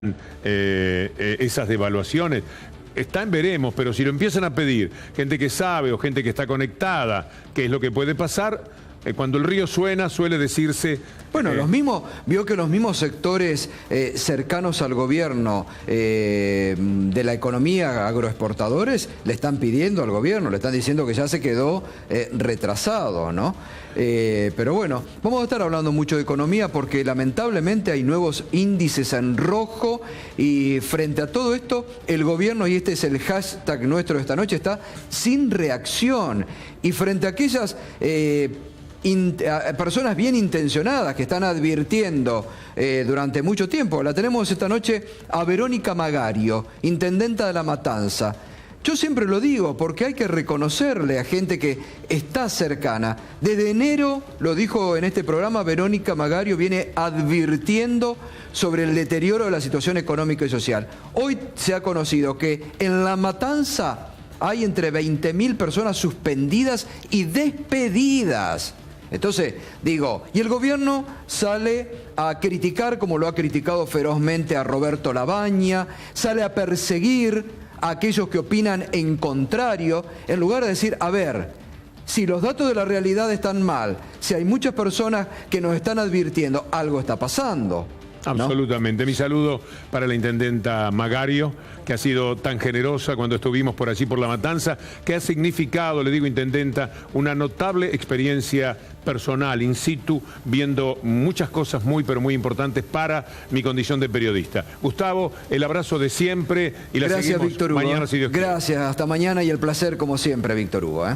esas devaluaciones. Está en veremos, pero si lo empiezan a pedir gente que sabe o gente que está conectada, qué es lo que puede pasar, cuando el río suena suele decirse... Bueno, vio que los mismos sectores cercanos al gobierno de la economía, agroexportadores, le están pidiendo al gobierno, le están diciendo que ya se quedó retrasado, ¿no? Pero bueno, vamos a estar hablando mucho de economía porque lamentablemente hay nuevos índices en rojo y frente a todo esto, el gobierno, y este es el hashtag nuestro de esta noche, está sin reacción. Y frente a aquellas... personas bien intencionadas que están advirtiendo durante mucho tiempo. La tenemos esta noche a Verónica Magario, intendenta de La Matanza. Yo siempre lo digo porque hay que reconocerle a gente que está cercana. Desde enero, lo dijo en este programa, Verónica Magario viene advirtiendo sobre el deterioro de la situación económica y social. Hoy se ha conocido que en La Matanza hay entre 20.000 personas suspendidas y despedidas. Entonces, digo, y el gobierno sale a criticar, como lo ha criticado ferozmente a Roberto Labaña, sale a perseguir a aquellos que opinan en contrario, en lugar de decir, a ver, si los datos de la realidad están mal, si hay muchas personas que nos están advirtiendo, algo está pasando. Absolutamente. ¿No? Mi saludo para la intendenta Magario, que ha sido tan generosa cuando estuvimos por allí por La Matanza, que ha significado, le digo intendenta, una notable experiencia personal, in situ, viendo muchas cosas muy, pero muy importantes para mi condición de periodista. Gustavo, el abrazo de siempre y la seguimos Víctor Hugo. Mañana, si Dios quiere. Gracias, hasta mañana y el placer como siempre, Víctor Hugo.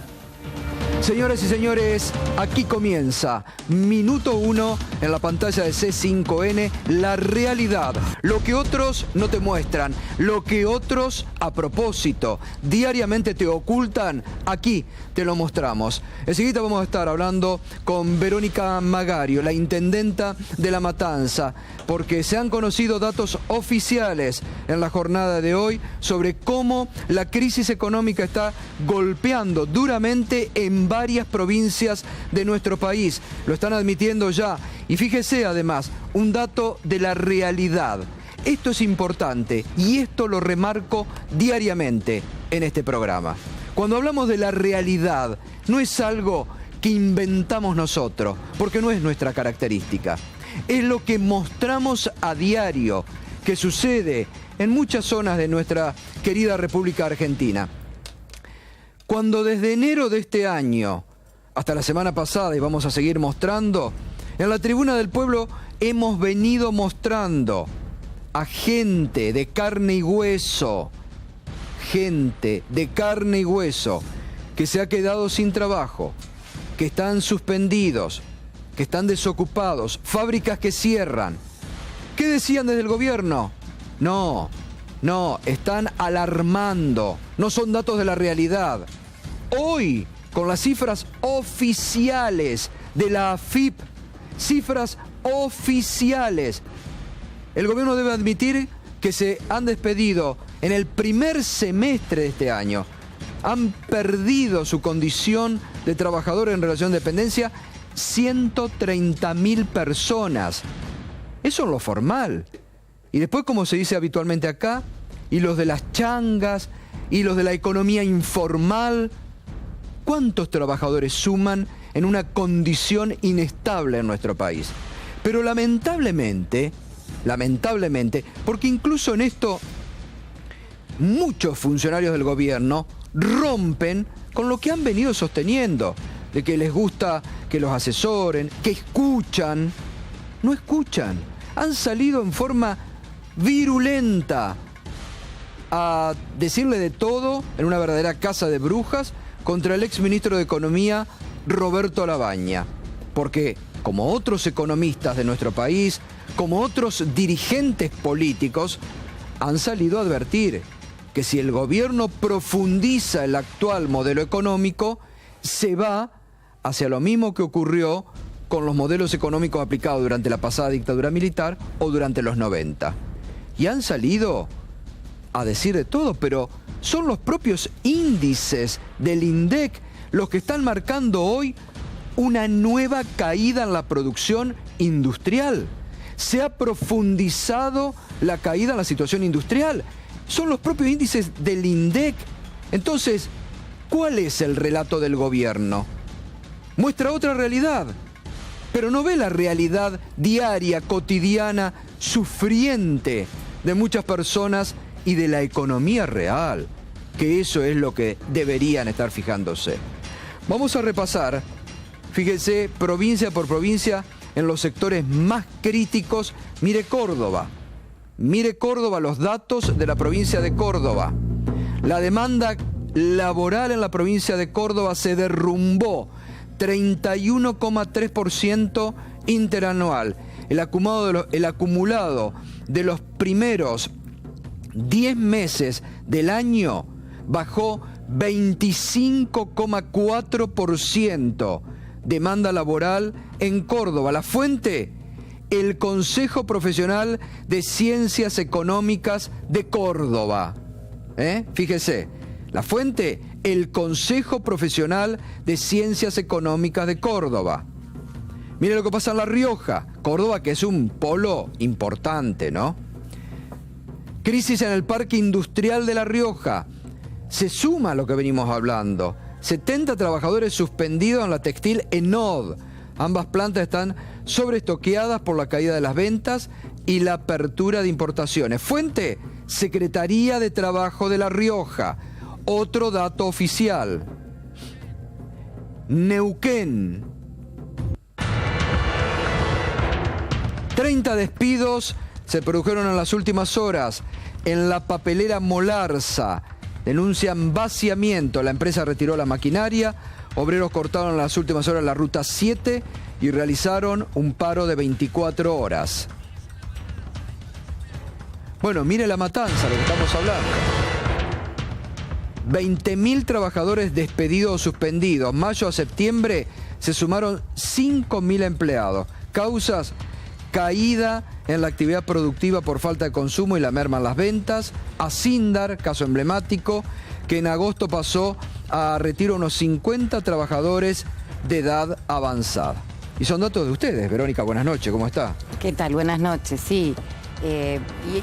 Señoras y señores, aquí comienza Minuto 1 en la pantalla de C5N, la realidad, lo que otros no te muestran, lo que otros a propósito diariamente te ocultan, aquí te lo mostramos. Enseguida vamos a estar hablando con Verónica Magario, la intendenta de La Matanza, porque se han conocido datos oficiales en la jornada de hoy sobre cómo la crisis económica está golpeando duramente en varias provincias de nuestro país. Lo están admitiendo ya. Y fíjese además, un dato de la realidad. Esto es importante y esto lo remarco diariamente en este programa. Cuando hablamos de la realidad, no es algo que inventamos nosotros, porque no es nuestra característica. Es lo que mostramos a diario, que sucede en muchas zonas de nuestra querida República Argentina. Cuando desde enero de este año hasta la semana pasada, y vamos a seguir mostrando, en la Tribuna del Pueblo hemos venido mostrando a gente de carne y hueso, que se ha quedado sin trabajo, que están suspendidos, que están desocupados, fábricas que cierran. ¿Qué decían desde el gobierno? No, están alarmando, no son datos de la realidad. Hoy, con las cifras oficiales de la AFIP, cifras oficiales, el gobierno debe admitir que se han despedido en el primer semestre de este año. Han perdido su condición de trabajador en relación de dependencia 130.000 personas. Eso es lo formal. Y después, como se dice habitualmente acá, y los de las changas, y los de la economía informal, ¿cuántos trabajadores suman en una condición inestable en nuestro país? Pero lamentablemente, porque incluso en esto muchos funcionarios del gobierno rompen con lo que han venido sosteniendo, de que les gusta que los asesoren, que escuchan. No escuchan. Han salido en forma virulenta a decirle de todo en una verdadera caza de brujas contra el exministro de Economía, Roberto Labaña. Porque, como otros economistas de nuestro país, como otros dirigentes políticos, han salido a advertir que si el gobierno profundiza el actual modelo económico, se va hacia lo mismo que ocurrió con los modelos económicos aplicados durante la pasada dictadura militar o durante los 90. Y han salido a decir de todo, pero son los propios índices del INDEC los que están marcando hoy una nueva caída en la producción industrial. Se ha profundizado la caída en la situación industrial. Son los propios índices del INDEC. Entonces, ¿cuál es el relato del gobierno? Muestra otra realidad, pero no ve la realidad diaria, cotidiana, sufriente de muchas personas y de la economía real, que eso es lo que deberían estar fijándose. Vamos a repasar, fíjese, provincia por provincia, en los sectores más críticos. Mire Córdoba, los datos de la provincia de Córdoba. La demanda laboral en la provincia de Córdoba se derrumbó 31,3% interanual. El acumulado de los primeros 10 meses del año bajó 25,4%. Demanda laboral en Córdoba. La fuente, el Consejo Profesional de Ciencias Económicas de Córdoba. Fíjese, la fuente, el Consejo Profesional de Ciencias Económicas de Córdoba. Mire lo que pasa en La Rioja, Córdoba, que es un polo importante, ¿no? Crisis en el Parque Industrial de La Rioja. Se suma a lo que venimos hablando. 70 trabajadores suspendidos en la textil Enod. Ambas plantas están sobreestoqueadas por la caída de las ventas y la apertura de importaciones. Fuente, Secretaría de Trabajo de La Rioja. Otro dato oficial. Neuquén. 30 despidos se produjeron en las últimas horas en la papelera Molarza. Denuncian vaciamiento. La empresa retiró la maquinaria. Obreros cortaron en las últimas horas la ruta 7 y realizaron un paro de 24 horas. Bueno, mire La Matanza, lo que estamos hablando. 20.000 trabajadores despedidos o suspendidos. Mayo a septiembre se sumaron 5.000 empleados. Causas: caída en la actividad productiva por falta de consumo y la merma en las ventas. Asindar, caso emblemático, que en agosto pasó a retiro unos 50 trabajadores de edad avanzada. Y son datos de ustedes. Verónica, buenas noches, ¿cómo está? ¿Qué tal? Buenas noches, sí.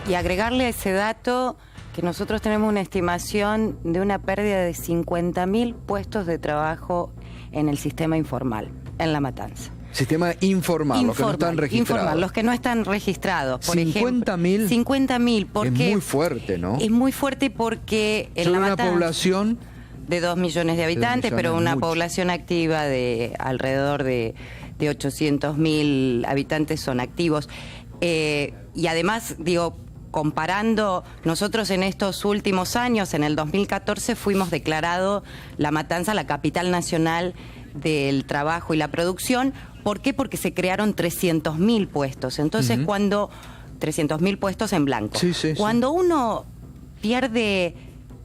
Y agregarle a ese dato que nosotros tenemos una estimación de una pérdida de 50.000 puestos de trabajo en el sistema informal, en La Matanza. Sistema informal, los que no están registrados. Informal, los que no están registrados, por ejemplo. 50.000. 50.000, porque... Es muy fuerte, ¿no? Es muy fuerte porque en son La una Matanza, población de 2 millones de habitantes, pero una población activa de alrededor de 800.000 habitantes son activos. Y además, digo, comparando, nosotros en estos últimos años, en el 2014, fuimos declarado La Matanza la capital nacional del trabajo y la producción. ¿Por qué? Porque se crearon 300.000 puestos. Entonces, cuando... 300.000 puestos en blanco. Sí, sí, cuando uno pierde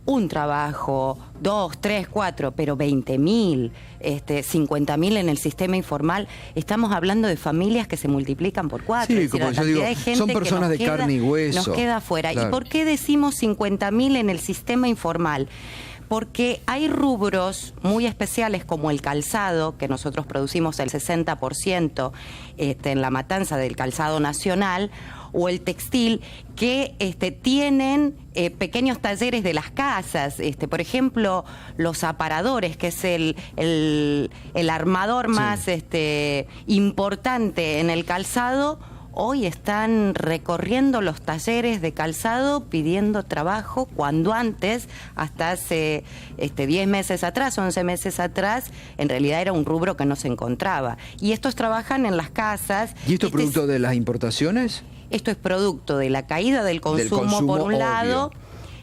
un trabajo, 2, 3, 4, pero 20.000, 50.000 en el sistema informal, estamos hablando de familias que se multiplican por 4. Sí, es decir, como yo digo, son personas de carne y hueso. Nos queda afuera. Claro. ¿Y por qué decimos 50.000 en el sistema informal? Porque hay rubros muy especiales como el calzado, que nosotros producimos el 60% en La Matanza del calzado nacional, o el textil, que tienen pequeños talleres de las casas. Por ejemplo, los aparadores, que es el armador más importante en el calzado, hoy están recorriendo los talleres de calzado pidiendo trabajo, cuando antes, hasta hace 10 meses atrás, 11 meses atrás, en realidad era un rubro que no se encontraba. Y estos trabajan en las casas. ¿Y esto es producto de las importaciones? Esto es producto de la caída del consumo por un lado,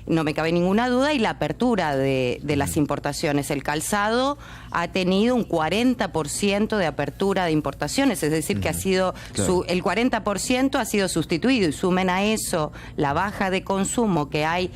no me cabe ninguna duda, y la apertura de las importaciones. El calzado ha tenido un 40% de apertura de importaciones, es decir, que ha sido el 40% ha sido sustituido, y sumen a eso la baja de consumo que hay,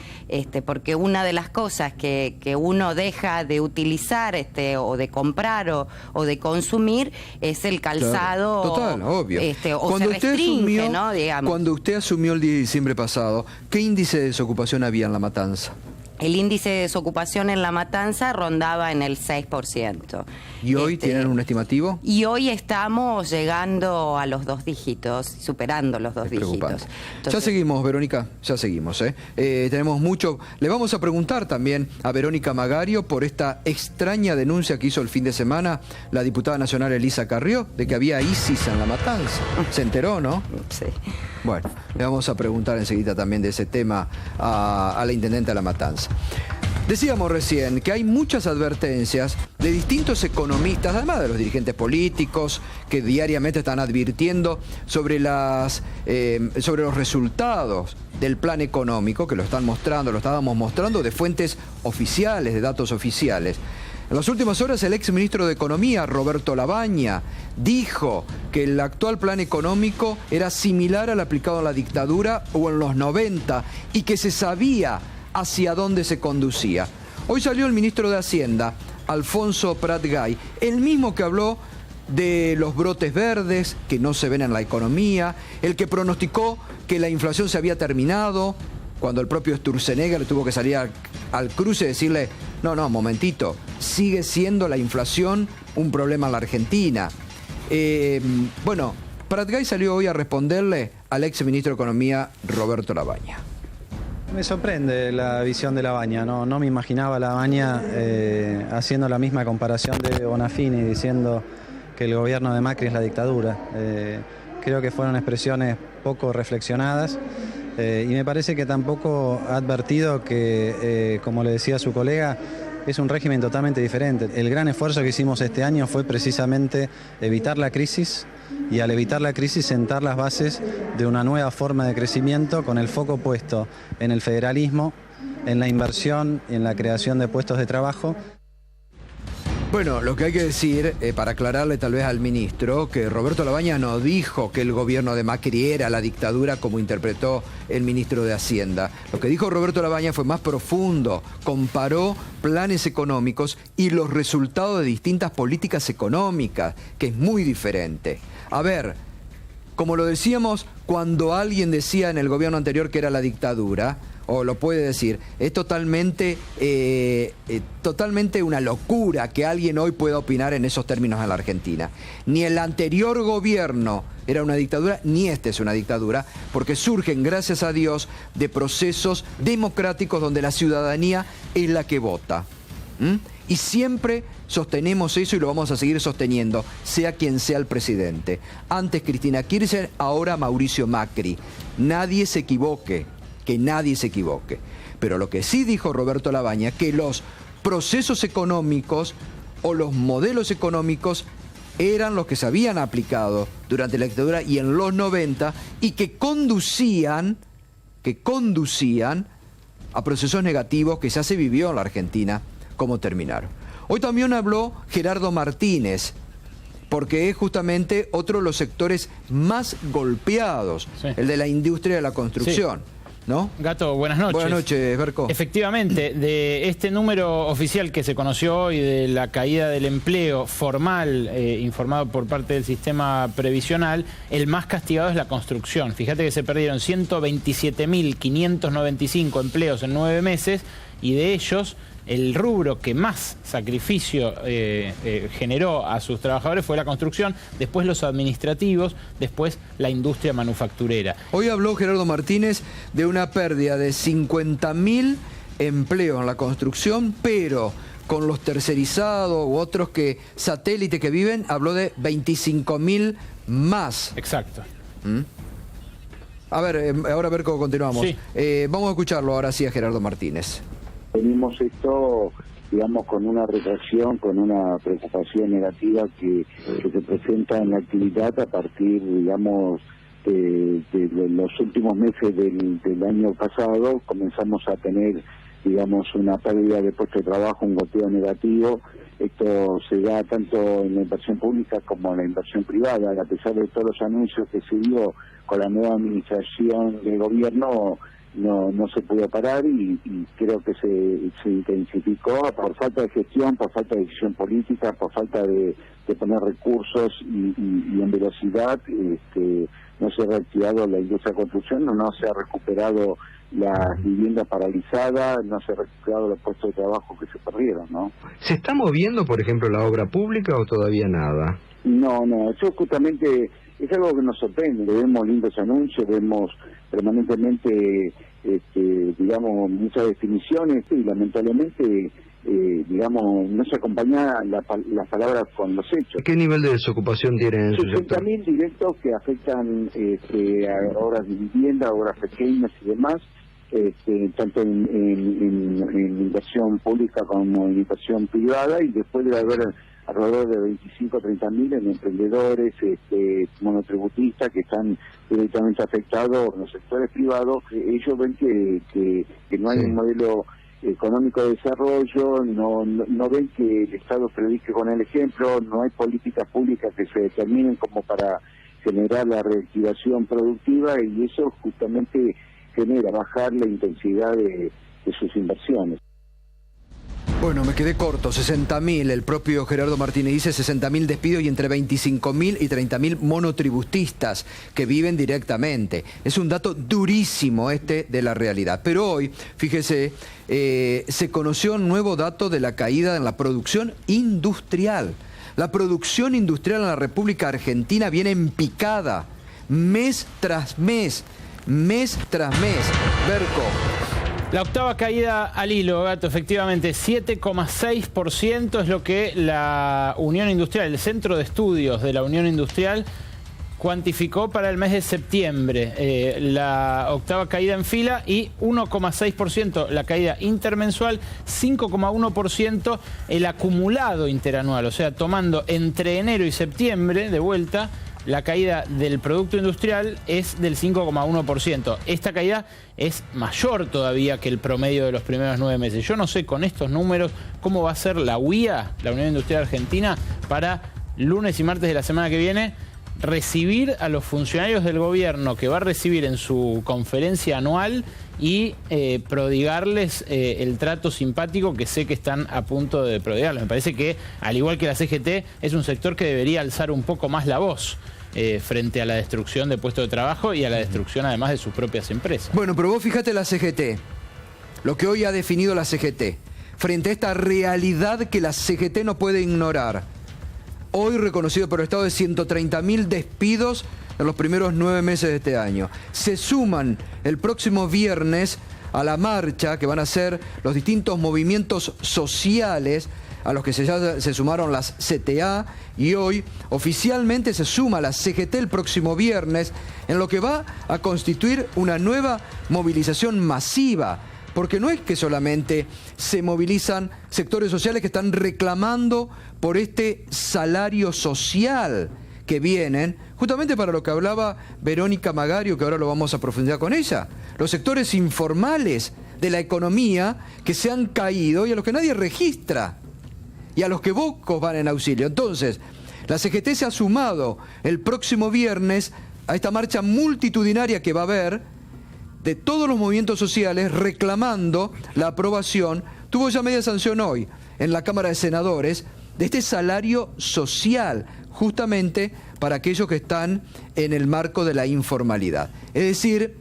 porque una de las cosas que uno deja de utilizar o de comprar o de consumir es el calzado. Claro. Total, obvio. O cuando se restringe, ¿no? Digamos. Cuando usted asumió el 10 de diciembre pasado, ¿qué índice de desocupación había en La Matanza? el índice de desocupación en La Matanza rondaba en el 6%. ¿Y hoy tienen un estimativo? Y hoy estamos llegando a los 2 dígitos, superando los 2 dígitos. Entonces, ya seguimos, Verónica, ya seguimos. Tenemos mucho. Le vamos a preguntar también a Verónica Magario por esta extraña denuncia que hizo el fin de semana la diputada nacional Elisa Carrió, de que había ISIS en La Matanza. Se enteró, ¿no? Sí. Bueno, le vamos a preguntar enseguida también de ese tema a la intendente de La Matanza. Decíamos recién que hay muchas advertencias de distintos economistas, además de los dirigentes políticos, que diariamente están advirtiendo sobre los resultados del plan económico, que lo están mostrando, lo estábamos mostrando de fuentes oficiales, de datos oficiales. En las últimas horas el ex ministro de Economía, Roberto Labaña, dijo que el actual plan económico era similar al aplicado en la dictadura o en los 90 y que se sabía hacia dónde se conducía. Hoy salió el ministro de Hacienda, Alfonso Prat-Gay, el mismo que habló de los brotes verdes que no se ven en la economía, el que pronosticó que la inflación se había terminado, cuando el propio Sturzenegger tuvo que salir al cruce y decirle, no, momentito, sigue siendo la inflación un problema en la Argentina. Bueno, Prat-Gay salió hoy a responderle al ex ministro de Economía, Roberto Labaña. Me sorprende la visión de Labaña, no me imaginaba Labaña haciendo la misma comparación de Bonafini, diciendo que el gobierno de Macri es la dictadura. Creo que fueron expresiones poco reflexionadas y me parece que tampoco ha advertido que, como le decía su colega, es un régimen totalmente diferente. El gran esfuerzo que hicimos este año fue precisamente evitar la crisis y al evitar la crisis sentar las bases de una nueva forma de crecimiento con el foco puesto en el federalismo, en la inversión y en la creación de puestos de trabajo. Bueno, lo que hay que decir, para aclararle tal vez al ministro, que Roberto Labaña no dijo que el gobierno de Macri era la dictadura como interpretó el ministro de Hacienda. Lo que dijo Roberto Labaña fue más profundo, comparó planes económicos y los resultados de distintas políticas económicas, que es muy diferente. A ver, como lo decíamos, cuando alguien decía en el gobierno anterior que era la dictadura, o lo puede decir, es totalmente una locura que alguien hoy pueda opinar en esos términos en la Argentina. Ni el anterior gobierno era una dictadura, ni este es una dictadura, porque surgen, gracias a Dios, de procesos democráticos donde la ciudadanía es la que vota. Y siempre sostenemos eso y lo vamos a seguir sosteniendo, sea quien sea el presidente. Antes Cristina Kirchner, ahora Mauricio Macri. Nadie se equivoque. Que nadie se equivoque. Pero lo que sí dijo Roberto Labaña, que los procesos económicos o los modelos económicos eran los que se habían aplicado durante la dictadura y en los 90 y que conducían a procesos negativos que ya se vivió en la Argentina, como terminaron. Hoy también habló Gerardo Martínez, porque es justamente otro de los sectores más golpeados, sí, el de la industria de la construcción. Sí. ¿No? Gato, buenas noches. Buenas noches, Berco. Efectivamente, de este número oficial que se conoció hoy de la caída del empleo formal, informado por parte del sistema previsional, el más castigado es la construcción. Fíjate que se perdieron 127.595 empleos en 9 meses y de ellos el rubro que más sacrificio generó a sus trabajadores fue la construcción, después los administrativos, después la industria manufacturera. Hoy habló Gerardo Martínez de una pérdida de 50.000 empleos en la construcción, pero con los tercerizados u otros satélites que viven, habló de 25.000 más. Exacto. A ver, ahora a ver cómo continuamos. Sí. Vamos a escucharlo ahora sí a Gerardo Martínez. Venimos esto, digamos, con una retracción, con una preocupación negativa que se presenta en la actividad a partir, digamos, de los últimos meses del año pasado. Comenzamos a tener, digamos, una pérdida de puestos de trabajo, un goteo negativo. Esto se da tanto en la inversión pública como en la inversión privada. A pesar de todos los anuncios que se dio con la nueva administración de gobierno, no se pudo parar y creo que se intensificó por falta de gestión, por falta de decisión política, por falta de poner recursos y en velocidad. No se ha reactivado la industria de construcción, no se ha recuperado las viviendas paralizadas, no se ha recuperado los puestos de trabajo que se perdieron, ¿no? ¿Se está moviendo, por ejemplo, la obra pública o todavía nada? No, eso justamente es algo que nos sorprende. Vemos lindos anuncios, vemos permanentemente, digamos, muchas definiciones y lamentablemente, digamos, no se acompaña las palabras con los hechos. ¿Qué nivel de desocupación tienen en su sector? 60.000 directos que afectan a obras de vivienda, obras pequeñas y demás, tanto en inversión pública como en inversión privada, y después debe haber alrededor de 25 o 30.000 en emprendedores, monotributistas que están directamente afectados en los sectores privados. Ellos ven que no hay un modelo económico de desarrollo, no ven que el Estado predique con el ejemplo, no hay políticas públicas que se determinen como para generar la reactivación productiva, y eso justamente genera bajar la intensidad de sus inversiones. Bueno, me quedé corto, 60.000, el propio Gerardo Martínez dice 60.000 despidos y entre 25.000 y 30.000 monotributistas que viven directamente. Es un dato durísimo de la realidad. Pero hoy, fíjese, se conoció un nuevo dato de la caída en la producción industrial. La producción industrial en la República Argentina viene en picada, mes tras mes, mes tras mes. Berco. La octava caída al hilo, Gato, efectivamente, 7,6% es lo que la Unión Industrial, el Centro de Estudios de la Unión Industrial, cuantificó para el mes de septiembre. La octava caída en fila y 1,6% la caída intermensual, 5,1% el acumulado interanual, o sea, tomando entre enero y septiembre de vuelta, la caída del Producto Industrial es del 5,1%. Esta caída es mayor todavía que el promedio de los primeros 9 meses. Yo no sé con estos números cómo va a ser la UIA, la Unión Industrial Argentina, para lunes y martes de la semana que viene recibir a los funcionarios del gobierno que va a recibir en su conferencia anual y prodigarles el trato simpático que sé que están a punto de prodigarles. Me parece que, al igual que la CGT, es un sector que debería alzar un poco más la voz frente a la destrucción de puestos de trabajo y a la destrucción además de sus propias empresas. Bueno, pero vos fíjate la CGT, lo que hoy ha definido la CGT, frente a esta realidad que la CGT no puede ignorar. Hoy reconocido por el Estado de 130.000 despidos en los primeros 9 meses de este año. Se suman el próximo viernes a la marcha que van a hacer los distintos movimientos sociales a los que se sumaron las CTA, y hoy oficialmente se suma la CGT el próximo viernes en lo que va a constituir una nueva movilización masiva. Porque no es que solamente se movilizan sectores sociales que están reclamando por este salario social que vienen, justamente para lo que hablaba Verónica Magario, que ahora lo vamos a profundizar con ella, los sectores informales de la economía que se han caído y a los que nadie registra, y a los que pocos van en auxilio. Entonces, la CGT se ha sumado el próximo viernes a esta marcha multitudinaria que va a haber de todos los movimientos sociales reclamando la aprobación, tuvo ya media sanción hoy en la Cámara de Senadores, de este salario social, justamente para aquellos que están en el marco de la informalidad. Es decir,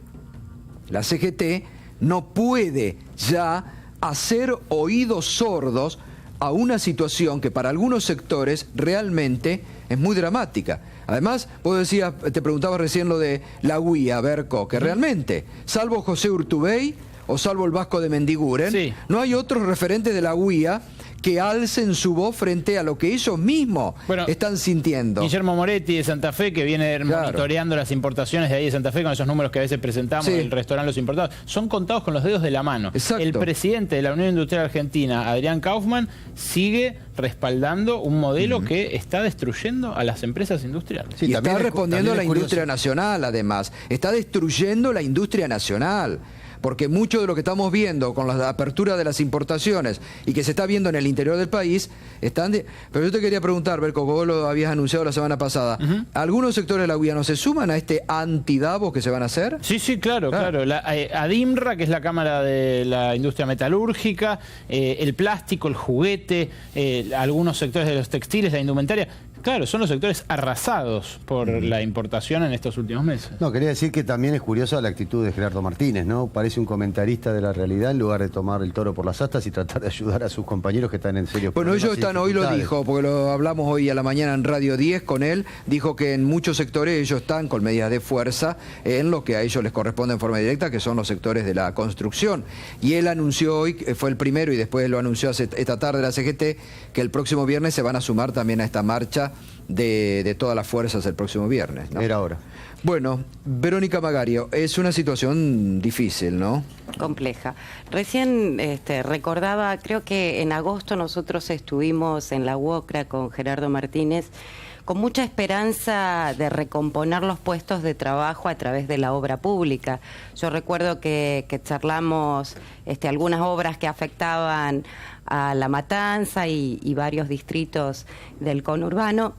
la CGT no puede ya hacer oídos sordos a una situación que para algunos sectores realmente es muy dramática. Además, vos decías, te preguntaba recién lo de la UIA, Berco, que realmente, salvo José Urtubey o salvo el Vasco de Mendiguren, sí, no hay otros referentes de la UIA que alcen su voz frente a lo que ellos mismos están sintiendo. Guillermo Moretti de Santa Fe, que viene monitoreando las importaciones de ahí de Santa Fe con esos números que a veces presentamos del restaurante Los Importados, son contados con los dedos de la mano. Exacto. El presidente de la Unión Industrial Argentina, Adrián Kaufmann, sigue respaldando un modelo que está destruyendo a las empresas industriales. Sí, y está respondiendo a la industria nacional, además. Está destruyendo la industria nacional. porque mucho de lo que estamos viendo con la apertura de las importaciones y que se está viendo en el interior del país, pero yo te quería preguntar, Berco, como vos lo habías anunciado la semana pasada, ¿algunos sectores lauianos se suman a este anti-Davos que se van a hacer? Sí, claro. ADIMRA, que es la Cámara de la Industria Metalúrgica, el plástico, el juguete, algunos sectores de los textiles, la indumentaria. Claro, son los sectores arrasados por la importación en estos últimos meses. No, quería decir que también es curiosa la actitud de Gerardo Martínez, ¿no? Parece un comentarista de la realidad en lugar de tomar el toro por las astas y tratar de ayudar a sus compañeros que están en serio. Bueno, ellos están, hoy lo dijo, porque lo hablamos hoy a la mañana en Radio 10 con él, dijo que en muchos sectores ellos están con medidas de fuerza en lo que a ellos les corresponde en forma directa, que son los sectores de la construcción. Y él anunció hoy, fue el primero y después lo anunció esta tarde la CGT, que el próximo viernes se van a sumar también a esta marcha de todas las fuerzas el próximo viernes, ¿no? Era hora. Bueno, Verónica Magario, es una situación difícil, ¿no? Compleja. Recién recordaba, creo que en agosto nosotros estuvimos en la UOCRA con Gerardo Martínez con mucha esperanza de recomponer los puestos de trabajo a través de la obra pública. Yo recuerdo que charlamos algunas obras que afectaban a La Matanza y varios distritos del conurbano.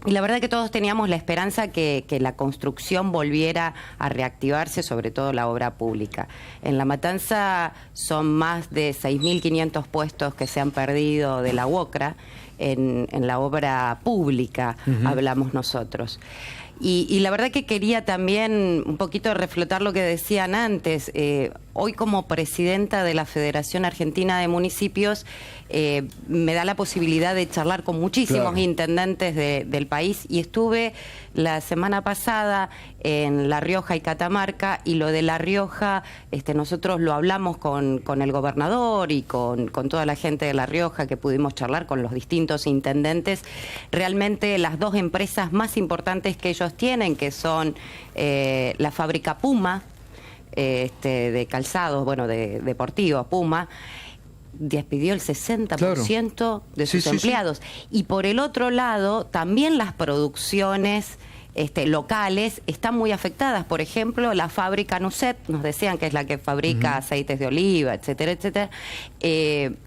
Y la verdad que todos teníamos la esperanza que la construcción volviera a reactivarse, sobre todo la obra pública. En La Matanza son más de 6.500 puestos que se han perdido de la UOCRA en la obra pública, hablamos nosotros. Y la verdad que quería también un poquito reflotar lo que decían antes. Hoy como presidenta de la Federación Argentina de Municipios me da la posibilidad de charlar con muchísimos intendentes del país y estuve la semana pasada en La Rioja y Catamarca, y lo de La Rioja nosotros lo hablamos con el gobernador y con toda la gente de La Rioja, que pudimos charlar con los distintos intendentes. Realmente las dos empresas más importantes que ellos tienen, que son la fábrica Puma, de calzados, de deportivo, Puma, despidió el 60% de sus empleados. Y por el otro lado, también las producciones locales están muy afectadas. Por ejemplo, la fábrica Nuset, nos decían que es la que fabrica aceites de oliva, etcétera, etcétera,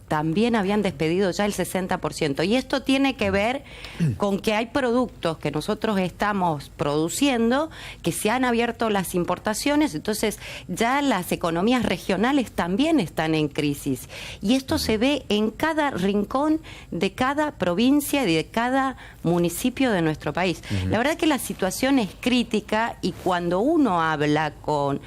también habían despedido ya el 60%. Y esto tiene que ver con que hay productos que nosotros estamos produciendo, que se han abierto las importaciones, entonces ya las economías regionales también están en crisis. Y esto se ve en cada rincón de cada provincia y de cada municipio de nuestro país. La verdad que la situación es crítica, y cuando uno habla con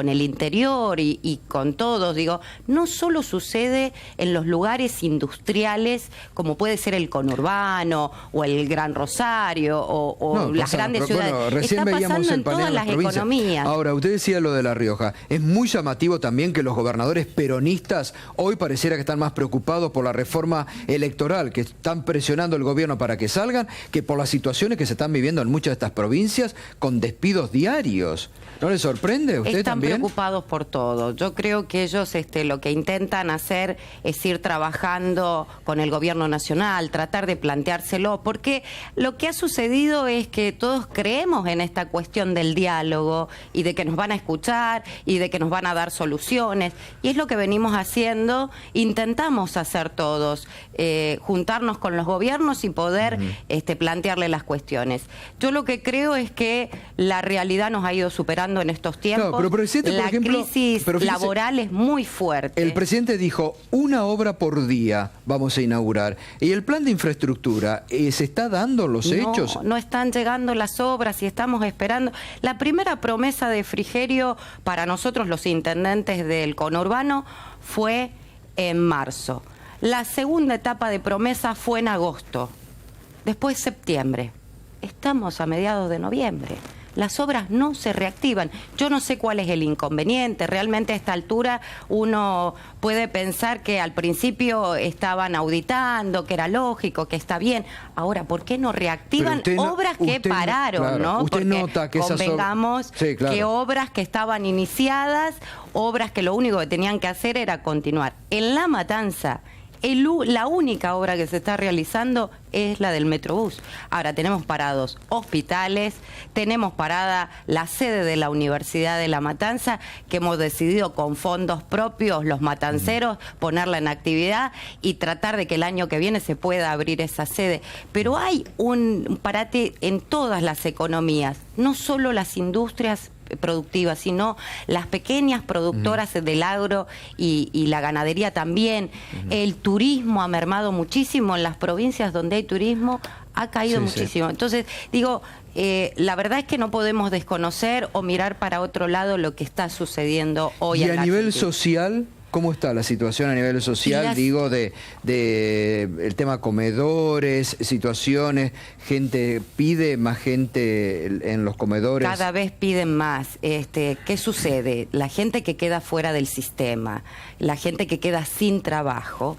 el interior y con todos, digo, no solo sucede en los lugares industriales como puede ser el conurbano o el Gran Rosario o las grandes ciudades. Bueno, recién está pasando en todas las economías. Ahora, usted decía lo de La Rioja. Es muy llamativo también que los gobernadores peronistas hoy pareciera que están más preocupados por la reforma electoral, que están presionando al gobierno para que salgan, que por las situaciones que se están viviendo en muchas de estas provincias con despidos diarios. ¿No les sorprende a usted Están también? preocupados por todo. Yo creo que ellos lo que intentan hacer es ir trabajando con el gobierno nacional, tratar de planteárselo, porque lo que ha sucedido es que todos creemos en esta cuestión del diálogo y de que nos van a escuchar y de que nos van a dar soluciones, y es lo que venimos haciendo, intentamos hacer todos, juntarnos con los gobiernos y poder plantearle las cuestiones. Yo lo que creo es que la realidad nos ha ido superando en estos tiempos. Claro, pero presidente, la por ejemplo, crisis laboral es muy fuerte. El presidente dijo, una obra por día vamos a inaugurar. ¿Y el plan de infraestructura, se está dando los hechos? No están llegando las obras y estamos esperando. La primera promesa de Frigerio para nosotros los intendentes del conurbano fue en marzo. La segunda etapa de promesa fue en agosto. Después septiembre. Estamos a mediados de noviembre. Las obras no se reactivan. Yo no sé cuál es el inconveniente. Realmente a esta altura uno puede pensar que al principio estaban auditando, que era lógico, que está bien. Ahora, ¿por qué no reactivan obras que pararon? Claro, ¿no? Usted Porque nota que esas convengamos que obras que estaban iniciadas, obras que lo único que tenían que hacer era continuar. En La Matanza, La única obra que se está realizando es la del Metrobús. Ahora tenemos parados hospitales, tenemos parada la sede de la Universidad de La Matanza, que hemos decidido con fondos propios, los matanceros, ponerla en actividad y tratar de que el año que viene se pueda abrir esa sede. Pero hay un parate en todas las economías, no solo las industrias productivas, sino las pequeñas productoras del agro y la ganadería también. El turismo ha mermado muchísimo en las provincias donde hay turismo, ha caído muchísimo. Entonces, digo, la verdad es que no podemos desconocer o mirar para otro lado lo que está sucediendo hoy en la nivel Argentina. Social, ¿cómo está la situación a nivel social? Digo, de el tema comedores, situaciones, gente pide más gente en los comedores. Cada vez piden más. ¿Qué sucede? La gente que queda fuera del sistema, la gente que queda sin trabajo,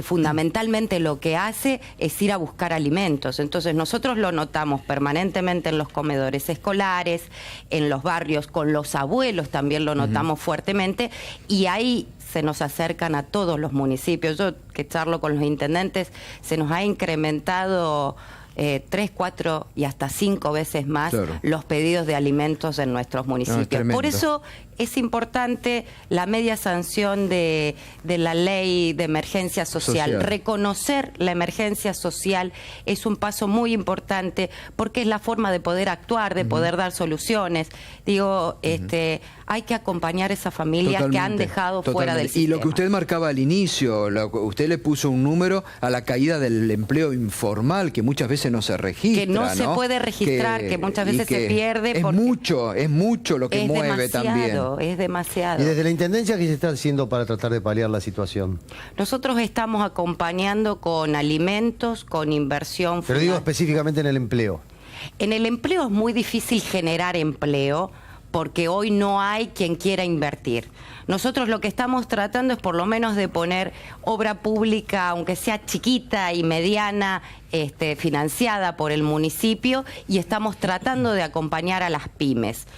fundamentalmente lo que hace es ir a buscar alimentos. Entonces nosotros lo notamos permanentemente en los comedores escolares, en los barrios, con los abuelos también lo notamos fuertemente, y ahí se nos acercan a todos los municipios. Yo, que charlo con los intendentes, se nos ha incrementado 3, 4 y hasta 5 veces más los pedidos de alimentos en nuestros municipios. Por eso es importante la media sanción de la ley de emergencia social. Reconocer la emergencia social es un paso muy importante porque es la forma de poder actuar, de poder dar soluciones. Digo, hay que acompañar a esas familias que han dejado fuera del sistema. Y lo que usted marcaba al inicio, usted le puso un número a la caída del empleo informal, que muchas veces no se registra. Que no se puede registrar, que muchas veces se pierde. Es mucho lo que mueve también. Es demasiado. ¿Y desde la Intendencia qué se está haciendo para tratar de paliar la situación? Nosotros estamos acompañando con alimentos, con inversión. Pero digo específicamente en el empleo. En el empleo es muy difícil generar empleo porque hoy no hay quien quiera invertir. Nosotros lo que estamos tratando es por lo menos de poner obra pública, aunque sea chiquita y mediana, financiada por el municipio, y estamos tratando de acompañar a las pymes.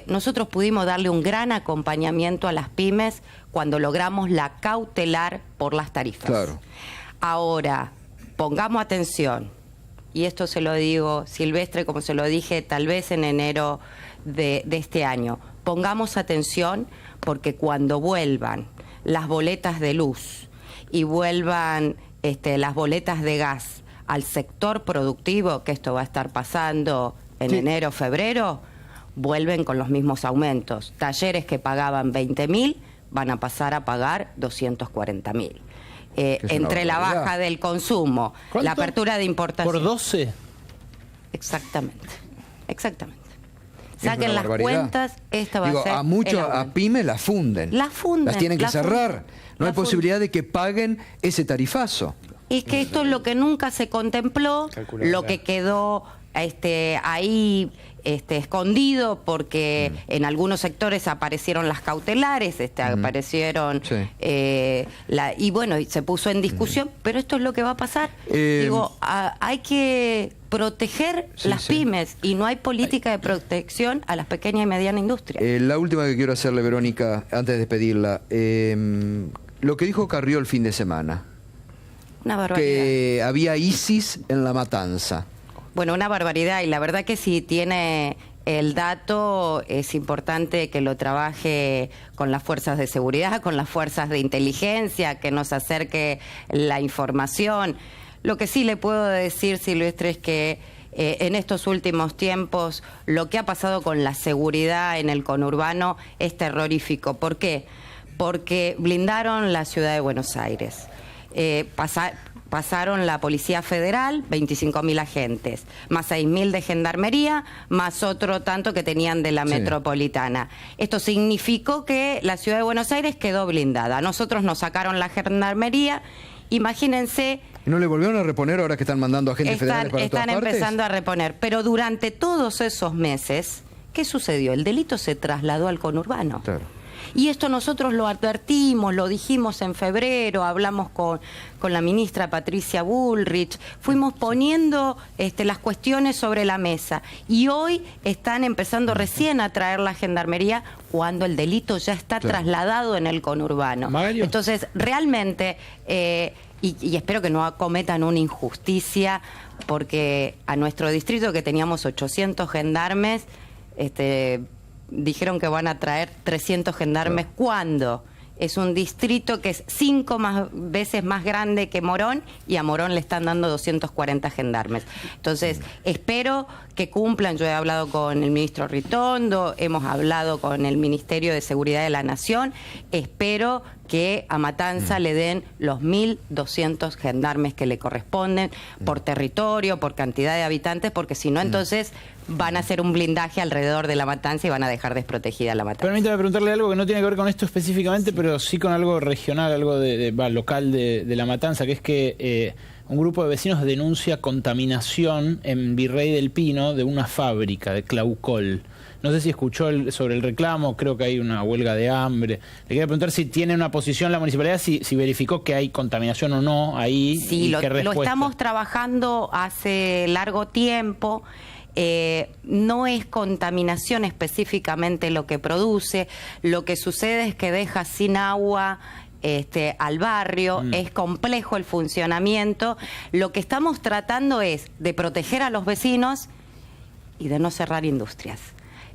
Nosotros pudimos darle un gran acompañamiento a las pymes cuando logramos la cautelar por las tarifas. Claro. Ahora, pongamos atención, y esto se lo digo, Silvestre, como se lo dije tal vez en enero de este año, pongamos atención porque cuando vuelvan las boletas de luz y vuelvan las boletas de gas al sector productivo, que esto va a estar pasando en enero, febrero, vuelven con los mismos aumentos. Talleres que pagaban 20.000 van a pasar a pagar 240.000. Entre la baja del consumo, la apertura de importación. ¿Por 12? Exactamente. Saquen las cuentas, esta va a ser. A pymes las funden. Las tienen que cerrar. No hay posibilidad de que paguen ese tarifazo. Es que esto es lo que nunca se contempló, lo que quedó ahí escondido, porque en algunos sectores aparecieron las cautelares, aparecieron y bueno, y se puso en discusión, pero esto es lo que va a pasar. Digo, hay que proteger las pymes y no hay política de protección a las pequeñas y medianas industrias. La última que quiero hacerle, Verónica, antes de despedirla, lo que dijo Carrió el fin de semana. Una barbaridad. Que había ISIS en La Matanza. Bueno, una barbaridad, y la verdad que si tiene el dato es importante que lo trabaje con las fuerzas de seguridad, con las fuerzas de inteligencia, que nos acerque la información. Lo que sí le puedo decir, Silvestre, es que en estos últimos tiempos lo que ha pasado con la seguridad en el conurbano es terrorífico. ¿Por qué? Porque blindaron la ciudad de Buenos Aires. Pasaron la Policía Federal, 25.000 agentes, más 6.000 de Gendarmería, más otro tanto que tenían de la Metropolitana. Esto significó que la ciudad de Buenos Aires quedó blindada. Nosotros nos sacaron la Gendarmería, imagínense. ¿No le volvieron a reponer ahora que están mandando agentes federales para todas partes? Están empezando a reponer, pero durante todos esos meses, ¿qué sucedió? El delito se trasladó al conurbano. Claro. Y esto nosotros lo advertimos, lo dijimos en febrero, hablamos con la ministra Patricia Bullrich, fuimos poniendo las cuestiones sobre la mesa. Y hoy están empezando recién a traer la gendarmería cuando el delito ya está trasladado en el conurbano. Mario. Entonces, realmente, y espero que no cometan una injusticia, porque a nuestro distrito, que teníamos 800 gendarmes, dijeron que van a traer 300 gendarmes. ¿Cuándo? Es un distrito que es 5 veces más grande que Morón, y a Morón le están dando 240 gendarmes. Entonces, espero que cumplan. Yo he hablado con el ministro Ritondo, hemos hablado con el Ministerio de Seguridad de la Nación. Espero que a Matanza le den los 1.200 gendarmes que le corresponden por territorio, por cantidad de habitantes, porque si no, entonces van a hacer un blindaje alrededor de La Matanza y van a dejar desprotegida La Matanza. Permítame preguntarle algo que no tiene que ver con esto específicamente, pero sí con algo regional, algo local de La Matanza, que es que un grupo de vecinos denuncia contaminación en Virrey del Pino de una fábrica de Claucol. No sé si escuchó sobre el reclamo, creo que hay una huelga de hambre. Le quería preguntar si tiene una posición la municipalidad, si verificó que hay contaminación o no ahí. Sí, lo estamos trabajando hace largo tiempo. No es contaminación específicamente lo que produce. Lo que sucede es que deja sin agua al barrio. Es complejo el funcionamiento. Lo que estamos tratando es de proteger a los vecinos y de no cerrar industrias.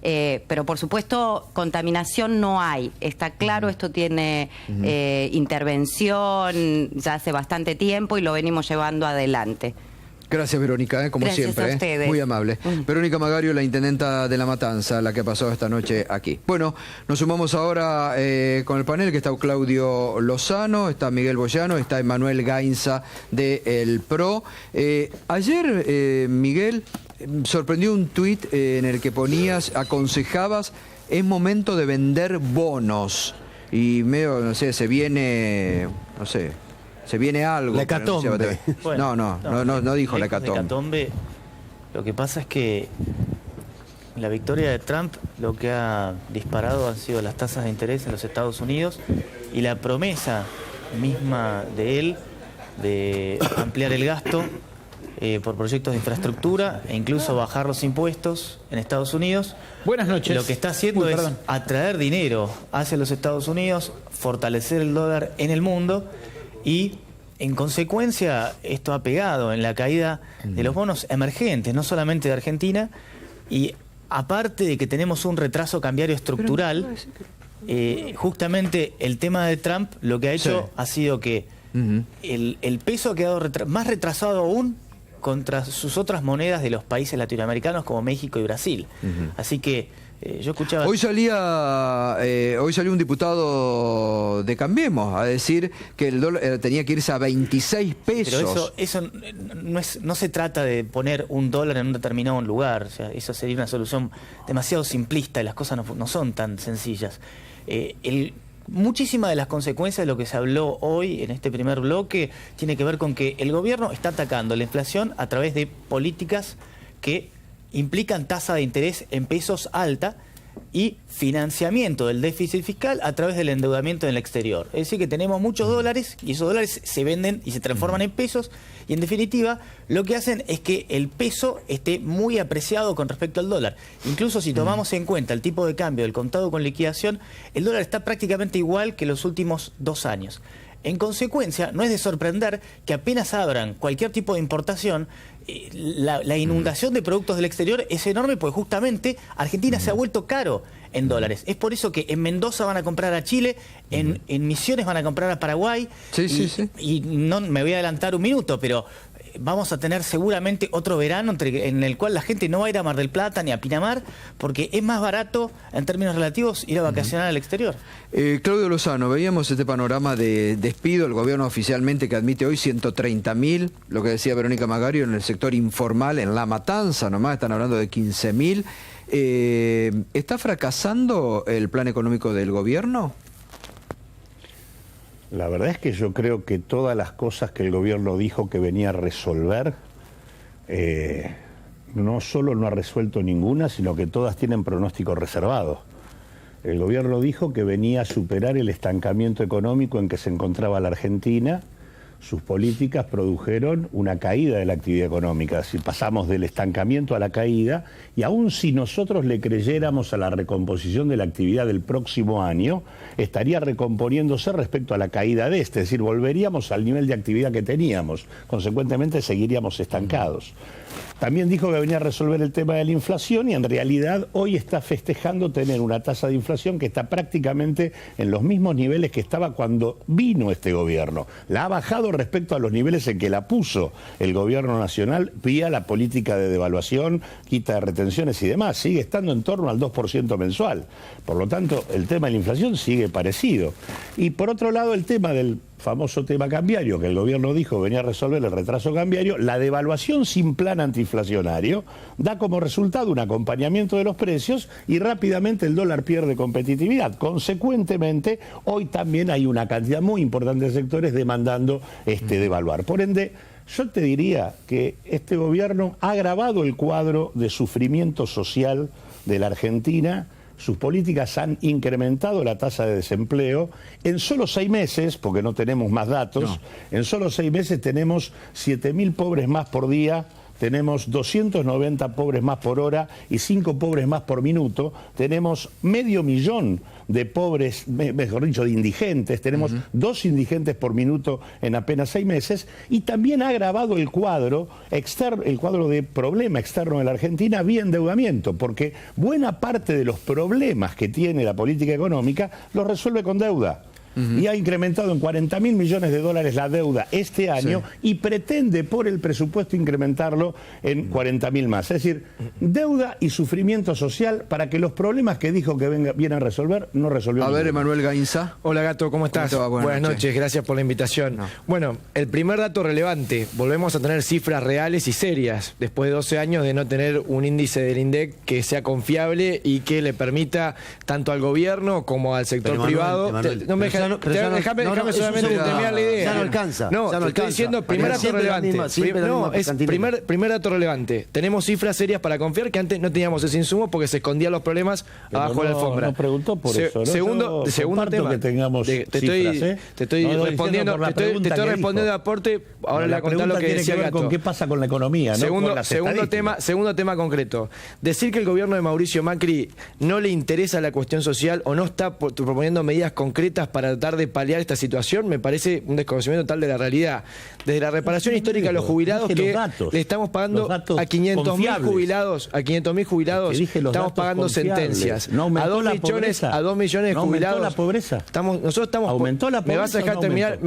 Pero por supuesto contaminación no hay, está claro. Esto tiene intervención ya hace bastante tiempo y lo venimos llevando adelante. Gracias, Verónica, como Gracias siempre. a ustedes. Muy amable. Verónica Magario, la intendenta de La Matanza, la que pasó esta noche aquí. Bueno, nos sumamos ahora con el panel, que está Claudio Lozano, está Miguel Boyano, está Emanuel Gainza de El PRO. Ayer, Miguel, sorprendió un tuit en el que aconsejabas, es momento de vender bonos. Y medio, no sé, se viene algo. La hecatombe. Bueno, no dijo la hecatombe. Lo que pasa es que la victoria de Trump lo que ha disparado han sido las tasas de interés en los Estados Unidos y la promesa misma de él de ampliar el gasto por proyectos de infraestructura e incluso bajar los impuestos en Estados Unidos. Buenas noches. Lo que está haciendo es atraer dinero hacia los Estados Unidos, fortalecer el dólar en el mundo. Y en consecuencia esto ha pegado en la caída de los bonos emergentes, no solamente de Argentina, y aparte de que tenemos un retraso cambiario estructural, justamente el tema de Trump lo que ha hecho ha sido que el peso ha quedado más retrasado aún contra sus otras monedas de los países latinoamericanos como México y Brasil. Así que yo escuchaba... Hoy salió un diputado de Cambiemos a decir que el dólar tenía que irse a 26 pesos. Pero eso no se trata de poner un dólar en un determinado lugar. O sea, eso sería una solución demasiado simplista y las cosas no son tan sencillas. Muchísimas de las consecuencias de lo que se habló hoy en este primer bloque tiene que ver con que el gobierno está atacando la inflación a través de políticas que implican tasa de interés en pesos alta y financiamiento del déficit fiscal a través del endeudamiento en el exterior. Es decir, que tenemos muchos dólares y esos dólares se venden y se transforman en pesos y en definitiva lo que hacen es que el peso esté muy apreciado con respecto al dólar. Incluso si tomamos en cuenta el tipo de cambio del contado con liquidación, el dólar está prácticamente igual que los últimos 2 años. En consecuencia, no es de sorprender que apenas abran cualquier tipo de importación, la inundación de productos del exterior es enorme, porque justamente Argentina se ha vuelto caro en dólares. Es por eso que en Mendoza van a comprar a Chile, en Misiones van a comprar a Paraguay. Y no me voy a adelantar un minuto, pero vamos a tener seguramente otro verano en el cual la gente no va a ir a Mar del Plata ni a Pinamar, porque es más barato en términos relativos ir a vacacionar al exterior. Claudio Lozano, veíamos este panorama de despido, el gobierno oficialmente que admite hoy 130.000, lo que decía Verónica Magario, en el sector informal, en La Matanza nomás están hablando de 15.000. ¿Está fracasando el plan económico del gobierno? La verdad es que yo creo que todas las cosas que el gobierno dijo que venía a resolver, no solo no ha resuelto ninguna, sino que todas tienen pronóstico reservado. El gobierno dijo que venía a superar el estancamiento económico en que se encontraba la Argentina. Sus políticas produjeron una caída de la actividad económica. Si pasamos del estancamiento a la caída, y aun si nosotros le creyéramos a la recomposición de la actividad del próximo año, estaría recomponiéndose respecto a la caída de este, es decir, volveríamos al nivel de actividad que teníamos, consecuentemente seguiríamos estancados. También dijo que venía a resolver el tema de la inflación y en realidad hoy está festejando tener una tasa de inflación que está prácticamente en los mismos niveles que estaba cuando vino este gobierno. La ha bajado respecto a los niveles en que la puso el gobierno nacional vía la política de devaluación, quita de retenciones y demás. Sigue estando en torno al 2% mensual. Por lo tanto, el tema de la inflación sigue parecido. Y por otro lado, el tema del famoso tema cambiario, que el gobierno dijo venía a resolver el retraso cambiario, la devaluación sin plan antiinflacionario da como resultado un acompañamiento de los precios y rápidamente el dólar pierde competitividad. Consecuentemente, hoy también hay una cantidad muy importante de sectores demandando devaluar. Por ende, yo te diría que este gobierno ha agravado el cuadro de sufrimiento social de la Argentina. Sus políticas han incrementado la tasa de desempleo. En solo 6 meses, porque no tenemos más datos, en solo 6 meses tenemos 7.000 pobres más por día, tenemos 290 pobres más por hora y 5 pobres más por minuto, tenemos 500.000 de pobres, mejor dicho, de indigentes, tenemos 2 indigentes por minuto en apenas 6 meses, y también ha agravado el cuadro externo, el cuadro de problema externo de la Argentina vía endeudamiento, porque buena parte de los problemas que tiene la política económica los resuelve con deuda. Y ha incrementado en 40.000 millones de dólares la deuda este año y pretende por el presupuesto incrementarlo en 40.000 más. Es decir, deuda y sufrimiento social para que los problemas que dijo que viene a resolver no resolvió. A ver, Emanuel Gainza. Hola, Gato, ¿cómo estás? Buenas noches, gracias por la invitación. Bueno, el primer dato relevante, volvemos a tener cifras reales y serias, después de 12 años de no tener un índice del INDEC que sea confiable y que le permita tanto al gobierno como al sector privado... Déjame solamente terminar la idea. Ya no alcanza. No, te estoy diciendo, primer dato relevante. Primer dato relevante. Tenemos cifras serias para confiar que antes no teníamos ese insumo porque se escondían los problemas abajo de la alfombra. No preguntó por eso. Segundo tema. Que tengamos te estoy respondiendo de aporte. Ahora le voy a contar lo que decía Gato. Con qué pasa con la economía, segundo tema concreto. Decir que el gobierno de Mauricio Macri no le interesa la cuestión social o no está proponiendo medidas concretas para tratar de paliar esta situación, me parece un desconocimiento total de la realidad. Desde la reparación histórica a los jubilados que le estamos pagando a 500.000 jubilados, estamos pagando sentencias. No a 2 millones de jubilados. La pobreza. Nosotros estamos. ¿Aumentó la pobreza? Me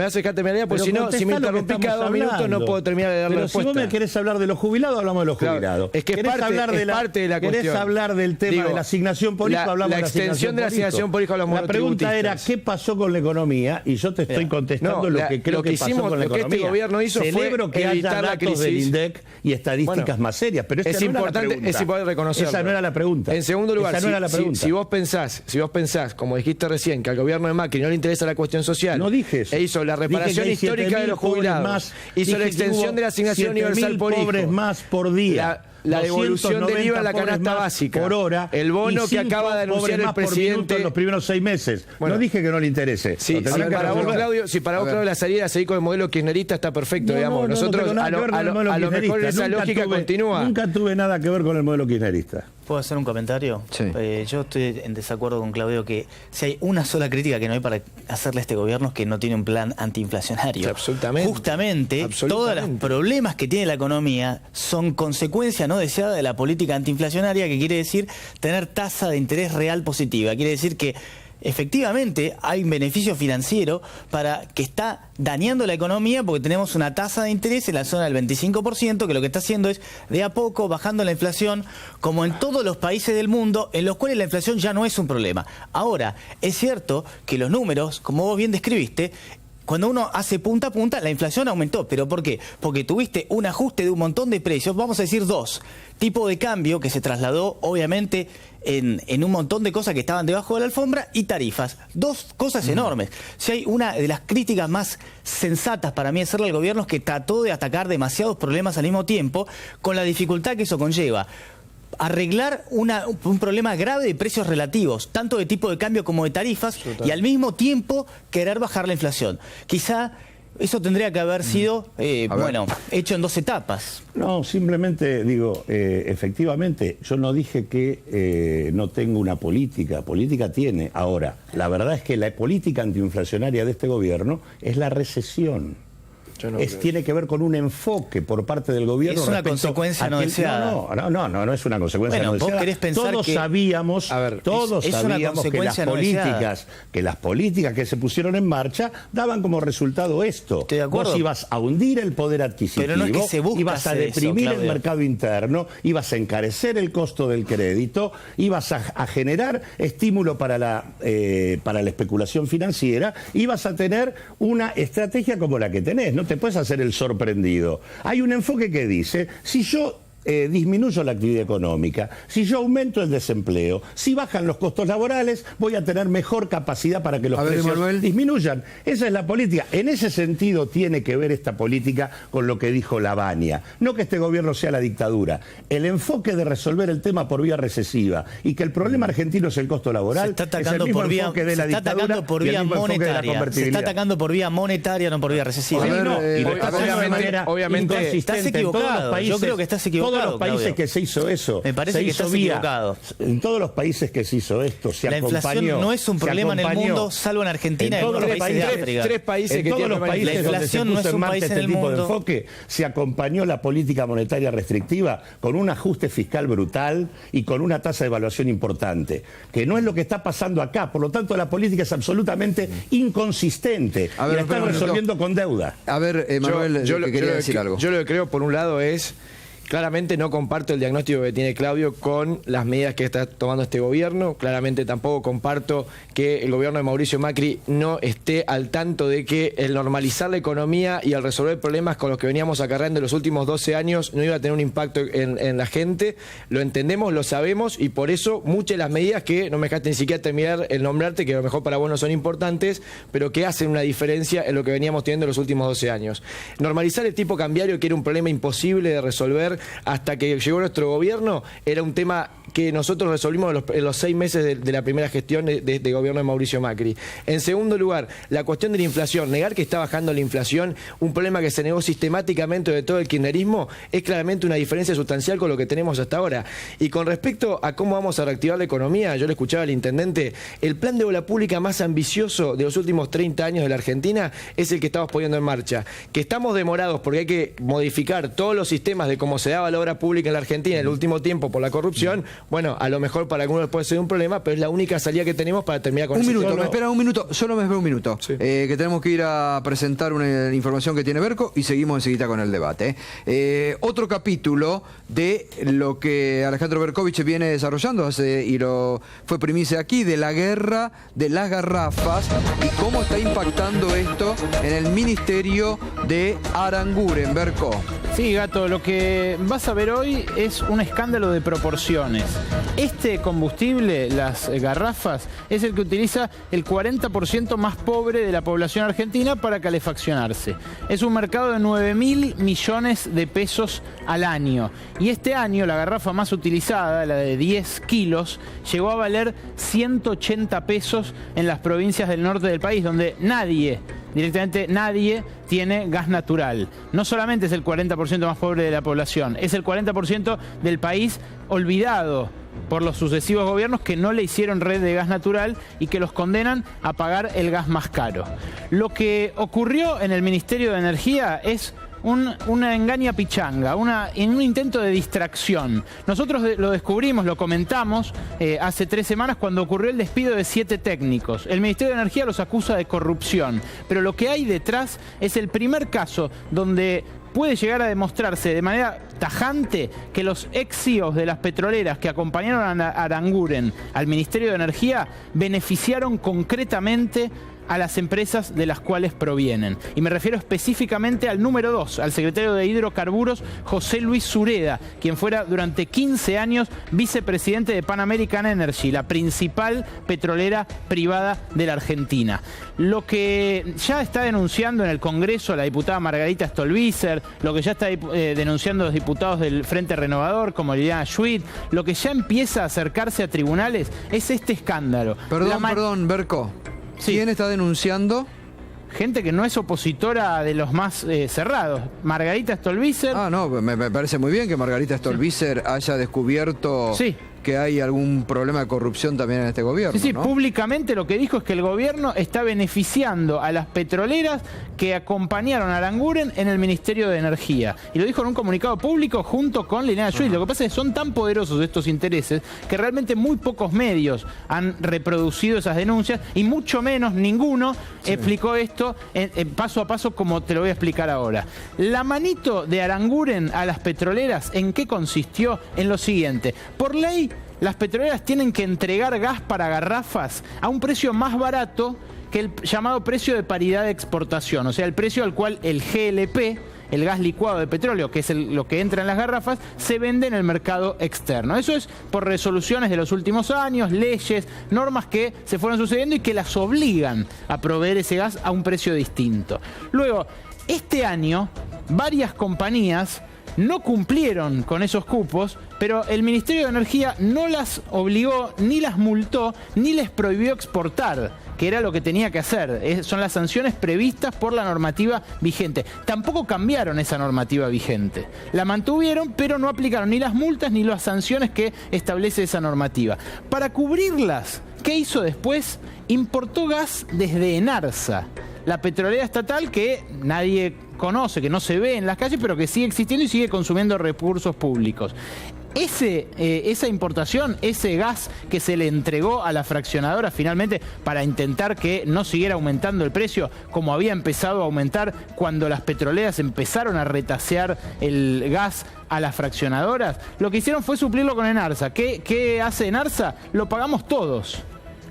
vas a dejar terminar, porque si me interrumpí cada 2 minutos no puedo terminar de dar la respuesta. Si vos me querés hablar de los jubilados, hablamos de los jubilados. Es que es parte de la cuestión. ¿Querés hablar del tema de la asignación por hijo? Hablamos de la extensión de la asignación por hijo a los monotributistas. La pregunta era, ¿qué pasó con la economía? Y yo te estoy contestando lo que creo que pasó con la economía. Este gobierno hizo Celebro que haya datos del INDEC y estadísticas más serias, pero es importante reconocerlo. Esa no era la pregunta. En segundo lugar, si vos pensás, como dijiste recién, que al gobierno de Macri no le interesa la cuestión social, no dije eso. E hizo la reparación histórica de los jubilados, hizo la extensión de la asignación universal por hijo, pobres más por día. La devolución del IVA a la canasta básica por hora, el bono que acaba de anunciar el presidente en los primeros 6 meses. No dije que no le interese. Si para vos, Claudio, la salida a seguir con el modelo kirchnerista está perfecto, digamos. Nosotros a lo mejor esa lógica continúa. Nunca tuve nada que ver con el modelo kirchnerista. ¿Puedo hacer un comentario? Sí. Yo estoy en desacuerdo con Claudio que si hay una sola crítica que no hay para hacerle a este gobierno es que no tiene un plan antiinflacionario. Absolutamente. Justamente, todos los problemas que tiene la economía son consecuencia no deseada de la política antiinflacionaria, que quiere decir tener tasa de interés real positiva. Quiere decir que efectivamente hay un beneficio financiero para que está dañando la economía porque tenemos una tasa de interés en la zona del 25%, que lo que está haciendo es de a poco bajando la inflación, como en todos los países del mundo en los cuales la inflación ya no es un problema. Ahora, es cierto que los números, como vos bien describiste, cuando uno hace punta a punta, la inflación aumentó. ¿Pero por qué? Porque tuviste un ajuste de un montón de precios, vamos a decir 2. Tipo de cambio que se trasladó, obviamente, en un montón de cosas que estaban debajo de la alfombra y tarifas. 2 cosas enormes. Si hay una de las críticas más sensatas para mí hacerle al gobierno es que trató de atacar demasiados problemas al mismo tiempo, con la dificultad que eso conlleva. arreglar un problema grave de precios relativos, tanto de tipo de cambio como de tarifas, y al mismo tiempo querer bajar la inflación. Quizá eso tendría que haber sido, hecho en 2 etapas. No, simplemente digo, efectivamente, yo no dije que no tengo una política. Política tiene. Ahora, la verdad es que la política antiinflacionaria de este gobierno es la recesión. Tiene que ver con un enfoque por parte del gobierno. Es una consecuencia no deseada. No es una consecuencia no deseada. Vos querés pensar todos que... sabíamos que las políticas que se pusieron en marcha daban como resultado esto. Estoy de acuerdo. Vos ibas a hundir el poder adquisitivo, pero no es que se busca ibas a deprimir el mercado interno, ibas a encarecer el costo del crédito, ibas a generar estímulo para la especulación financiera, ibas a tener una estrategia como la que tenés. No te puedes hacer el sorprendido. Hay un enfoque que dice, si yo disminuyo la actividad económica, si yo aumento el desempleo, si bajan los costos laborales, voy a tener mejor capacidad para que los precios disminuyan. Esa es la política. En ese sentido tiene que ver esta política con lo que dijo Lavagna. No que este gobierno sea la dictadura. El enfoque de resolver el tema por vía recesiva y que el problema argentino es el costo laboral, se está atacando por vía monetaria. Se está atacando por vía monetaria, no por vía recesiva. Obviamente estás equivocado. Yo creo que estás equivocado. Todos los países que se hizo eso, me parece que estás equivocado. En todos los países que se hizo esto, se acompañó. La inflación no es un problema en el mundo, salvo en Argentina y en otros países de África. Tres países que tienen la inflación no es un país en el mundo. De enfoque, se acompañó la política monetaria restrictiva con un ajuste fiscal brutal y con una tasa de evaluación importante, que no es lo que está pasando acá. Por lo tanto, la política es absolutamente inconsistente y la están resolviendo con deuda. A ver, Manuel, yo quería decir algo. Yo lo que creo, por un lado, es... Claramente no comparto el diagnóstico que tiene Claudio con las medidas que está tomando este gobierno. Claramente tampoco comparto que el gobierno de Mauricio Macri no esté al tanto de que el normalizar la economía y el resolver problemas con los que veníamos acarreando en los últimos 12 años no iba a tener un impacto en la gente. Lo entendemos, lo sabemos y por eso muchas de las medidas que no me dejaste ni siquiera terminar el nombrarte, que a lo mejor para vos no son importantes, pero que hacen una diferencia en lo que veníamos teniendo en los últimos 12 años. Normalizar el tipo cambiario, que era un problema imposible de resolver hasta que llegó nuestro gobierno, era un tema que nosotros resolvimos en los 6 meses de la primera gestión de gobierno de Mauricio Macri. En segundo lugar, la cuestión de la inflación. Negar que está bajando la inflación, un problema que se negó sistemáticamente de todo el kirchnerismo, es claramente una diferencia sustancial con lo que tenemos hasta ahora. Y con respecto a cómo vamos a reactivar la economía, yo le escuchaba al intendente, el plan de obra pública más ambicioso de los últimos 30 años de la Argentina es el que estamos poniendo en marcha. Que estamos demorados porque hay que modificar todos los sistemas de cómo se daba la obra pública en la Argentina en el último tiempo por la corrupción, bueno, a lo mejor para algunos puede ser un problema, pero es la única salida que tenemos para terminar con un minuto. Me espera un minuto, solo me espera un minuto. Sí. Que tenemos que ir a presentar una información que tiene Berco y seguimos enseguida con el debate. Otro capítulo de lo que Alejandro Berkovich viene desarrollando y lo fue primicia aquí, de la guerra de las garrafas y cómo está impactando esto en el ministerio de Aranguren. Berco. Sí, Gato, lo que vas a ver hoy es un escándalo de proporciones. Este combustible, las garrafas, es el que utiliza el 40% más pobre de la población argentina para calefaccionarse. Es un mercado de 9.000 millones de pesos al año. Y este año la garrafa más utilizada, la de 10 kilos, llegó a valer 180 pesos en las provincias del norte del país, donde directamente nadie tiene gas natural. No solamente es el 40% más pobre de la población, es el 40% del país olvidado por los sucesivos gobiernos que no le hicieron red de gas natural y que los condenan a pagar el gas más caro. Lo que ocurrió en el Ministerio de Energía es una engaña pichanga, en un intento de distracción. Nosotros lo descubrimos, lo comentamos hace 3 semanas cuando ocurrió el despido de 7 técnicos. El Ministerio de Energía los acusa de corrupción, pero lo que hay detrás es el primer caso donde puede llegar a demostrarse de manera tajante que los ex CEOs de las petroleras que acompañaron a Aranguren al Ministerio de Energía beneficiaron concretamente a las empresas de las cuales provienen. Y me refiero específicamente al número 2, al secretario de Hidrocarburos, José Luis Sureda, quien fuera durante 15 años vicepresidente de Pan American Energy, la principal petrolera privada de la Argentina. Lo que ya está denunciando en el Congreso la diputada Margarita Stolbizer, lo que ya está denunciando los diputados del Frente Renovador, como Liliana Schwitt, lo que ya empieza a acercarse a tribunales es este escándalo. Perdón, Berco. Sí. ¿Quién está denunciando? Gente que no es opositora de los más cerrados. Margarita Stolbizer. Ah, no, me parece muy bien que Margarita Stolbizer haya descubierto que hay algún problema de corrupción también en este gobierno. Sí, ¿no? Públicamente lo que dijo es que el gobierno está beneficiando a las petroleras que acompañaron a Aranguren en el Ministerio de Energía. Y lo dijo en un comunicado público junto con Liliana Schwitt. Lo que pasa es que son tan poderosos estos intereses que realmente muy pocos medios han reproducido esas denuncias y mucho menos ninguno explicó esto paso a paso como te lo voy a explicar ahora. La manito de Aranguren a las petroleras, ¿en qué consistió? En lo siguiente. Por ley, las petroleras tienen que entregar gas para garrafas a un precio más barato que el llamado precio de paridad de exportación, o sea, el precio al cual el GLP, el gas licuado de petróleo, que es lo que entra en las garrafas, se vende en el mercado externo. Eso es por resoluciones de los últimos años, leyes, normas que se fueron sucediendo y que las obligan a proveer ese gas a un precio distinto. Luego, este año, varias compañías no cumplieron con esos cupos, pero el Ministerio de Energía no las obligó, ni las multó, ni les prohibió exportar, que era lo que tenía que hacer. Son las sanciones previstas por la normativa vigente. Tampoco cambiaron esa normativa vigente. La mantuvieron, pero no aplicaron ni las multas ni las sanciones que establece esa normativa. Para cubrirlas, ¿qué hizo después? Importó gas desde Enarsa, la petrolera estatal que nadie conoce, que no se ve en las calles, pero que sigue existiendo y sigue consumiendo recursos públicos. Esa importación, ese gas que se le entregó a la fraccionadora finalmente para intentar que no siguiera aumentando el precio, como había empezado a aumentar cuando las petroleras empezaron a retasear el gas a las fraccionadoras, lo que hicieron fue suplirlo con Enarsa. ¿Qué hace Enarsa? Lo pagamos todos.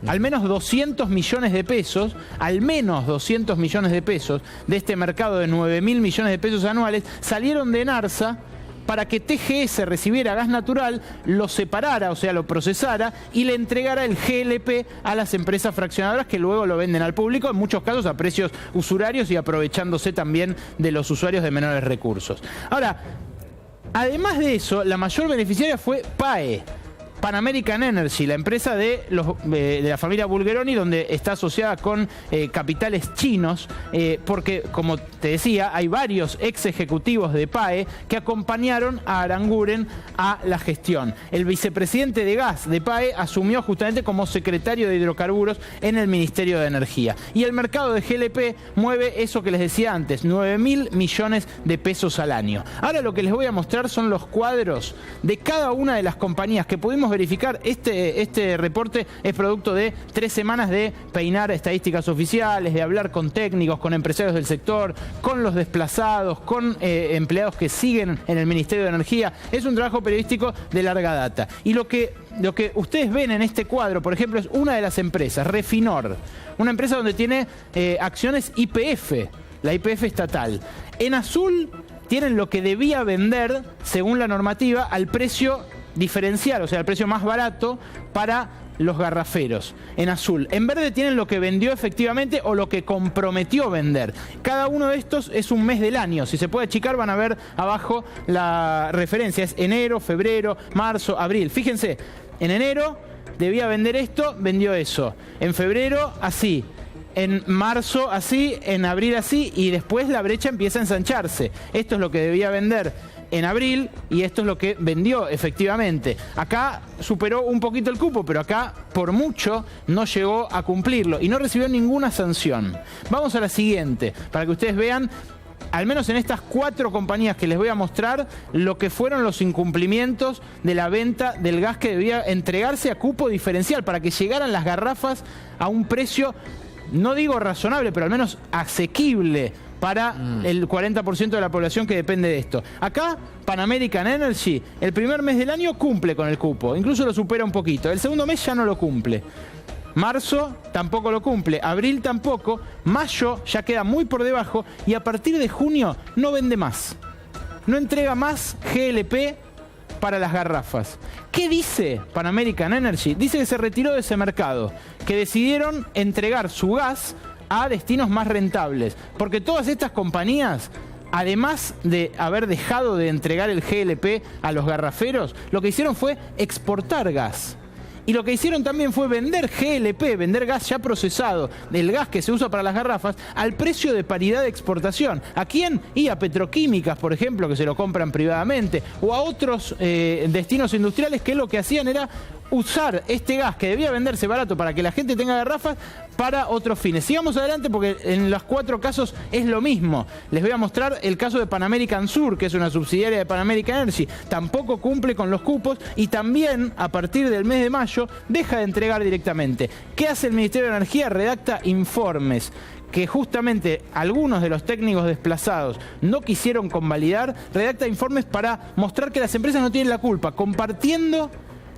Al menos 200 millones de pesos, al menos 200 millones de pesos de este mercado de 9.000 millones de pesos anuales salieron de Enarsa para que TGS recibiera gas natural, lo separara, o sea, lo procesara y le entregara el GLP a las empresas fraccionadoras que luego lo venden al público, en muchos casos a precios usurarios y aprovechándose también de los usuarios de menores recursos. Ahora, además de eso, la mayor beneficiaria fue PAE, Pan American Energy, la empresa de la familia Bulgeroni, donde está asociada con capitales chinos, porque, como te decía, hay varios ex ejecutivos de PAE que acompañaron a Aranguren a la gestión. El vicepresidente de gas de PAE asumió justamente como secretario de hidrocarburos en el Ministerio de Energía. Y el mercado de GLP mueve eso que les decía antes, 9.000 millones de pesos al año. Ahora lo que les voy a mostrar son los cuadros de cada una de las compañías que pudimos verificar. Este reporte es producto de 3 semanas de peinar estadísticas oficiales, de hablar con técnicos, con empresarios del sector, con los desplazados, con empleados que siguen en el Ministerio de Energía. Es un trabajo periodístico de larga data. Y lo que ustedes ven en este cuadro, por ejemplo, es una de las empresas, Refinor, una empresa donde tiene acciones YPF, la YPF estatal. En azul tienen lo que debía vender, según la normativa, al precio diferencial, o sea, el precio más barato para los garraferos, en azul. En verde tienen lo que vendió efectivamente o lo que comprometió vender. Cada uno de estos es un mes del año. Si se puede achicar, van a ver abajo la referencia. Es enero, febrero, marzo, abril. Fíjense, en enero debía vender esto, vendió eso. En febrero, así. En marzo así, en abril así, y después la brecha empieza a ensancharse. Esto es lo que debía vender en abril y esto es lo que vendió efectivamente. Acá superó un poquito el cupo, pero acá por mucho no llegó a cumplirlo y no recibió ninguna sanción. Vamos a la siguiente, para que ustedes vean, al menos en estas 4 compañías que les voy a mostrar, lo que fueron los incumplimientos de la venta del gas que debía entregarse a cupo diferencial para que llegaran las garrafas a un precio, no digo razonable, pero al menos asequible para el 40% de la población que depende de esto. Acá, Pan American Energy, el primer mes del año cumple con el cupo, incluso lo supera un poquito. El segundo mes ya no lo cumple. Marzo tampoco lo cumple, abril tampoco, mayo ya queda muy por debajo y a partir de junio no vende más. No entrega más GLP para las garrafas. ¿Qué dice Pan American Energy? Dice que se retiró de ese mercado, que decidieron entregar su gas a destinos más rentables, porque todas estas compañías, además de haber dejado de entregar el GLP a los garraferos, lo que hicieron fue exportar gas. Y lo que hicieron también fue vender GLP, vender gas ya procesado, del gas que se usa para las garrafas, al precio de paridad de exportación. ¿A quién? Y a petroquímicas, por ejemplo, que se lo compran privadamente, o a otros destinos industriales que lo que hacían era usar este gas que debía venderse barato para que la gente tenga garrafas para otros fines. Sigamos adelante porque en los 4 casos es lo mismo. Les voy a mostrar el caso de Pan American Sur, que es una subsidiaria de Pan American Energy. Tampoco cumple con los cupos y también a partir del mes de mayo deja de entregar directamente. ¿Qué hace el Ministerio de Energía? Redacta informes que justamente algunos de los técnicos desplazados no quisieron convalidar. Redacta informes para mostrar que las empresas no tienen la culpa, compartiendo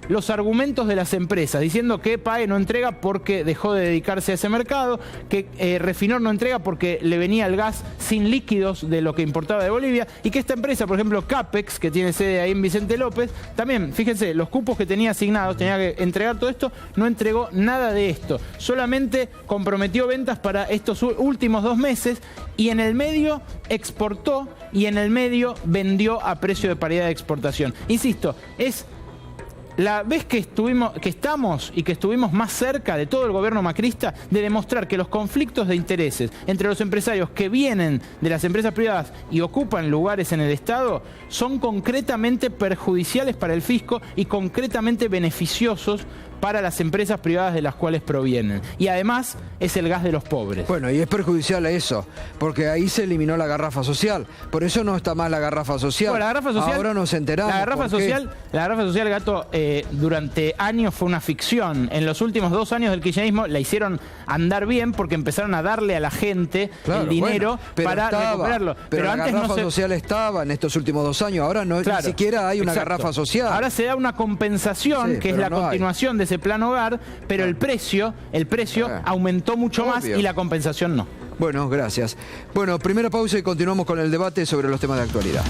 los argumentos de las empresas, diciendo que PAE no entrega porque dejó de dedicarse a ese mercado, que Refinor no entrega porque le venía el gas sin líquidos de lo que importaba de Bolivia, y que esta empresa, por ejemplo Capex, que tiene sede ahí en Vicente López, también, fíjense, los cupos que tenía asignados, tenía que entregar todo esto, no entregó nada de esto, solamente comprometió ventas para estos últimos 2 meses, y en el medio exportó, y en el medio vendió a precio de paridad de exportación. Insisto, es la vez que estuvimos más cerca de todo el gobierno macrista de demostrar que los conflictos de intereses entre los empresarios que vienen de las empresas privadas y ocupan lugares en el Estado son concretamente perjudiciales para el fisco y concretamente beneficiosos para las empresas privadas de las cuales provienen. Y además es el gas de los pobres. Bueno, y es perjudicial eso, porque ahí se eliminó la garrafa social. Por eso no está más la garrafa social. Bueno, la garrafa social, ahora nos enteramos. La garrafa social, Gato, durante años fue una ficción. En los últimos 2 años del kirchnerismo la hicieron andar bien porque empezaron a darle a la gente el dinero para recuperarlo. Pero la antes garrafa social estaba en estos últimos 2 años. Ahora no, ni siquiera hay una garrafa social. Ahora se da una compensación, que es la continuación de ese plan hogar, pero el precio aumentó mucho más y la compensación no. Bueno, gracias. Bueno, primera pausa y continuamos con el debate sobre los temas de actualidad.